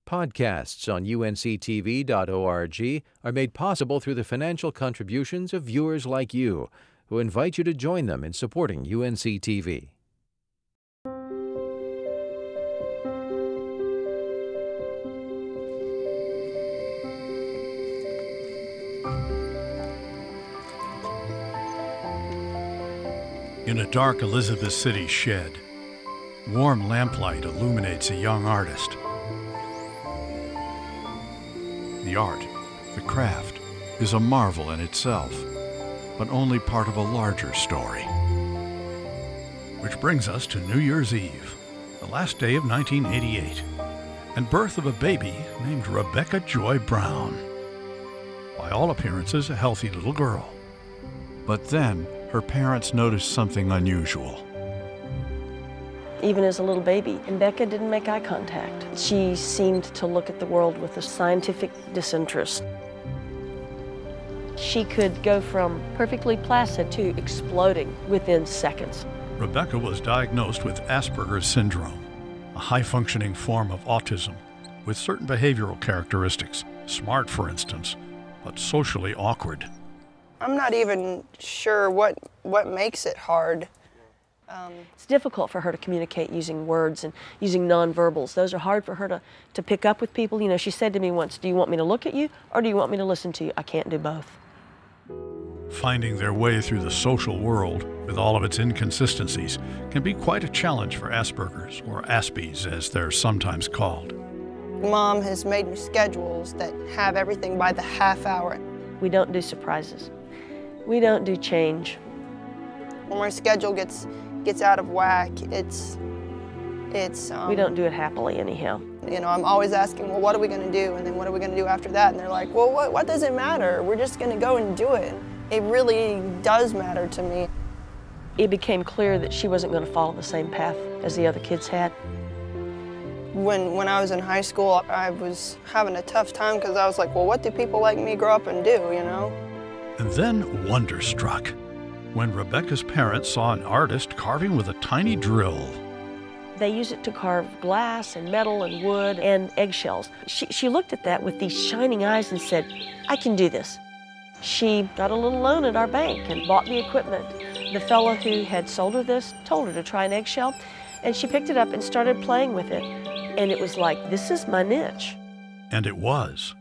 Podcasts on UNC-TV.org are made possible through the financial contributions of viewers like you, who invite you to join them in supporting UNC-TV. In a dark Elizabeth City shed, warm lamplight illuminates a young artist. The art, the craft, is a marvel in itself, but only part of a larger story. Which brings us to New Year's Eve, the last day of 1988, and birth of a baby named Rebekah Joy Brown. By all appearances, a healthy little girl. But then, her parents noticed something unusual. Even as a little baby, Rebekah didn't make eye contact. She seemed to look at the world with a scientific disinterest. She could go from perfectly placid to exploding within seconds. Rebekah was diagnosed with Asperger's syndrome, a high-functioning form of autism with certain behavioral characteristics, smart for instance, but socially awkward. I'm not even sure what makes it hard. It's difficult for her to communicate using words and using nonverbals. Those are hard for her to pick up with people. You know, she said to me once, "Do you want me to look at you or do you want me to listen to you?" I can't do both. Finding their way through the social world with all of its inconsistencies can be quite a challenge for Asperger's, or Aspies as they're sometimes called. Mom has made me schedules that have everything by the half hour. We don't do surprises. We don't do change. When my schedule gets out of whack, it's we don't do it happily anyhow. You know, I'm always asking, well, what are we going to do? And then what are we going to do after that? And they're like, well, what does it matter? We're just going to go and do it. It really does matter to me. It became clear that she wasn't going to follow the same path as the other kids had. When I was in high school, I was having a tough time because I was like, well, what do people like me grow up and do, you know? And then wonder struck when Rebekah's parents saw an artist carving with a tiny drill. They use it to carve glass and metal and wood and eggshells. She looked at that with these shining eyes and said, "I can do this." She got a little loan at our bank and bought the equipment. The fellow who had sold her this told her to try an eggshell, and she picked it up and started playing with it. And it was like, this is my niche. And it was.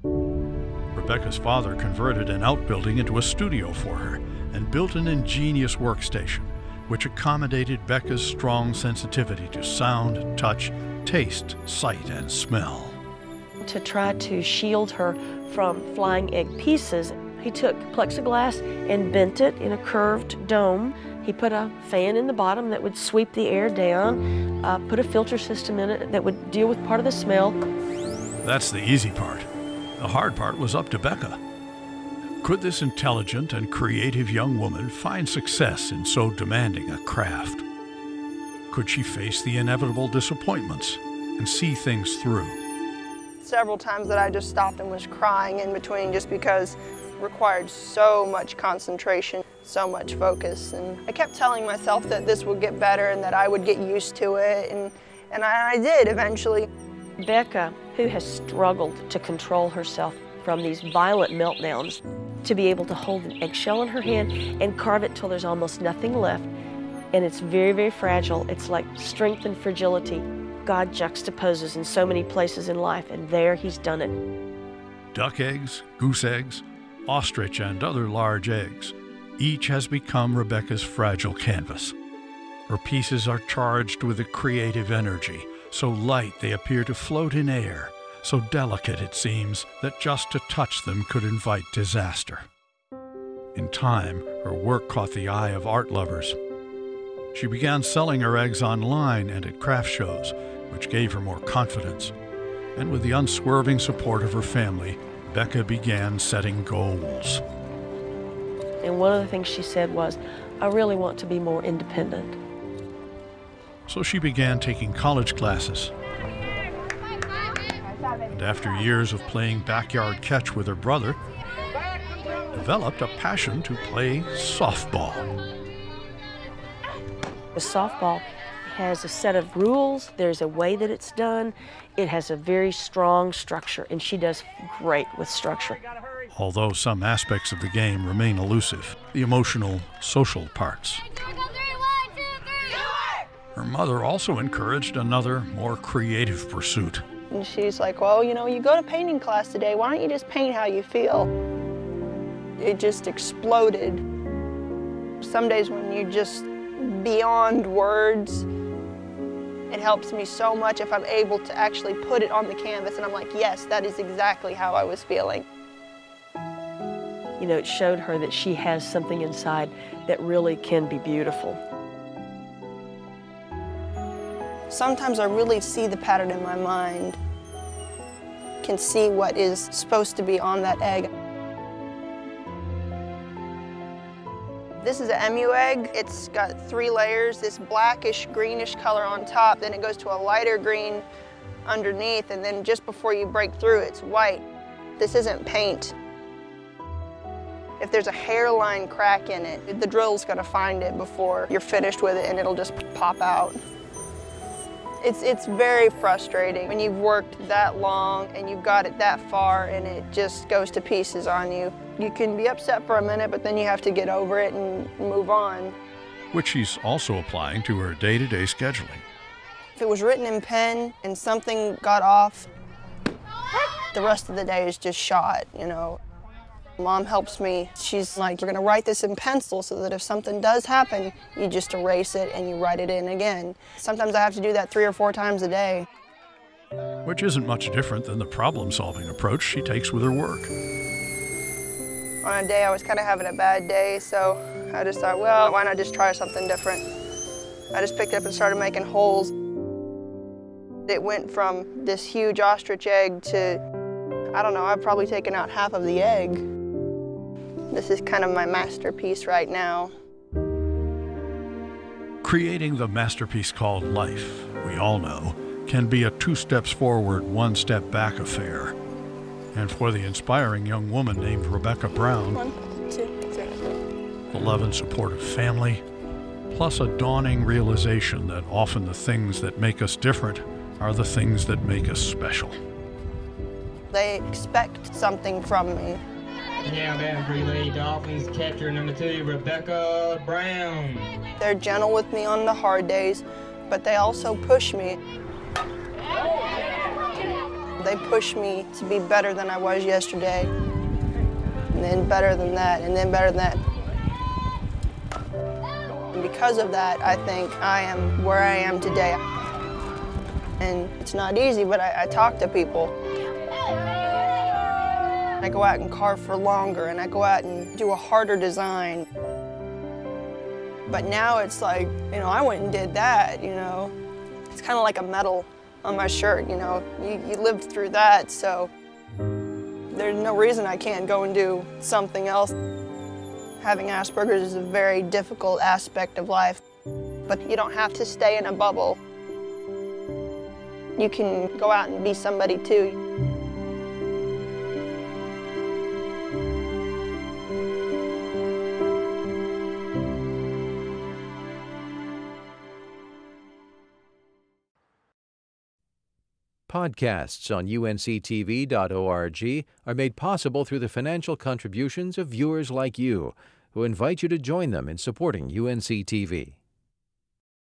Rebekah's father converted an outbuilding into a studio for her and built an ingenious workstation which accommodated Becca's strong sensitivity to sound, touch, taste, sight, and smell. To try to shield her from flying egg pieces, he took plexiglass and bent it in a curved dome. He put a fan in the bottom that would sweep the air down, put a filter system in it that would deal with part of the smell. That's the easy part. The hard part was up to Becca. Could this intelligent and creative young woman find success in so demanding a craft? Could she face the inevitable disappointments and see things through? Several times that I just stopped and was crying in between just because it required so much concentration, so much focus. And I kept telling myself that this would get better and that I would get used to it, and I did eventually. Rebekah, who has struggled to control herself from these violent meltdowns, to be able to hold an eggshell in her hand and carve it till there's almost nothing left, and it's very, very fragile. It's like strength and fragility. God juxtaposes in so many places in life, and there he's done it. Duck eggs, goose eggs, ostrich, and other large eggs. Each has become Rebekah's fragile canvas. Her pieces are charged with a creative energy, so light they appear to float in air, so delicate it seems that just to touch them could invite disaster. In time, her work caught the eye of art lovers. She began selling her eggs online and at craft shows, which gave her more confidence. And with the unswerving support of her family, Rebekah began setting goals. And one of the things she said was, "I really want to be more independent." So she began taking college classes. And after years of playing backyard catch with her brother, developed a passion to play softball. With softball, has a set of rules. There's a way that it's done. It has a very strong structure, and she does great with structure. Although some aspects of the game remain elusive, the emotional, social parts. Her mother also encouraged another, more creative pursuit. And she's like, well, you know, you go to painting class today, why don't you just paint how you feel? It just exploded. Some days when you're just beyond words, it helps me so much if I'm able to actually put it on the canvas and I'm like, yes, that is exactly how I was feeling. You know, it showed her that she has something inside that really can be beautiful. Sometimes I really see the pattern in my mind, can see what is supposed to be on that egg. This is an emu egg. It's got 3 layers, this blackish, greenish color on top, then it goes to a lighter green underneath, and then just before you break through, it's white. This isn't paint. If there's a hairline crack in it, the drill's gonna find it before you're finished with it, and it'll just pop out. It's very frustrating when you've worked that long and you've got it that far and it just goes to pieces on you. You can be upset for a minute, but then you have to get over it and move on. Which she's also applying to her day-to-day scheduling. If it was written in pen and something got off, the rest of the day is just shot, you know. Mom helps me. She's like, we're gonna write this in pencil so that if something does happen, you just erase it and you write it in again. Sometimes I have to do that 3 or 4 times a day. Which isn't much different than the problem-solving approach she takes with her work. On a day I was kind of having a bad day, so I just thought, well, why not just try something different? I just picked up and started making holes. It went from this huge ostrich egg to, I don't know, I've probably taken out half of the egg. This is kind of my masterpiece right now. Creating the masterpiece called life, we all know, can be a 2 steps forward, 1 step back affair. And for the inspiring young woman named Rebekah Brown, 1, 2, 3. the love and support of family, plus a dawning realization that often the things that make us different are the things that make us special. They expect something from me. Yeah, boundary lead Dolphins catcher number 2, Rebekah Brown. They're gentle with me on the hard days, but they also push me. They push me to be better than I was yesterday, and then better than that, and then better than that. And because of that, I think I am where I am today. And it's not easy, but I talk to people. I go out and carve for longer, and I go out and do a harder design. But now it's like, you know, I went and did that, you know. It's kind of like a medal on my shirt, you know. You lived through that, so there's no reason I can't go and do something else. Having Asperger's is a very difficult aspect of life, but you don't have to stay in a bubble. You can go out and be somebody too. Podcasts on UNC-TV.org are made possible through the financial contributions of viewers like you, who invite you to join them in supporting UNC-TV.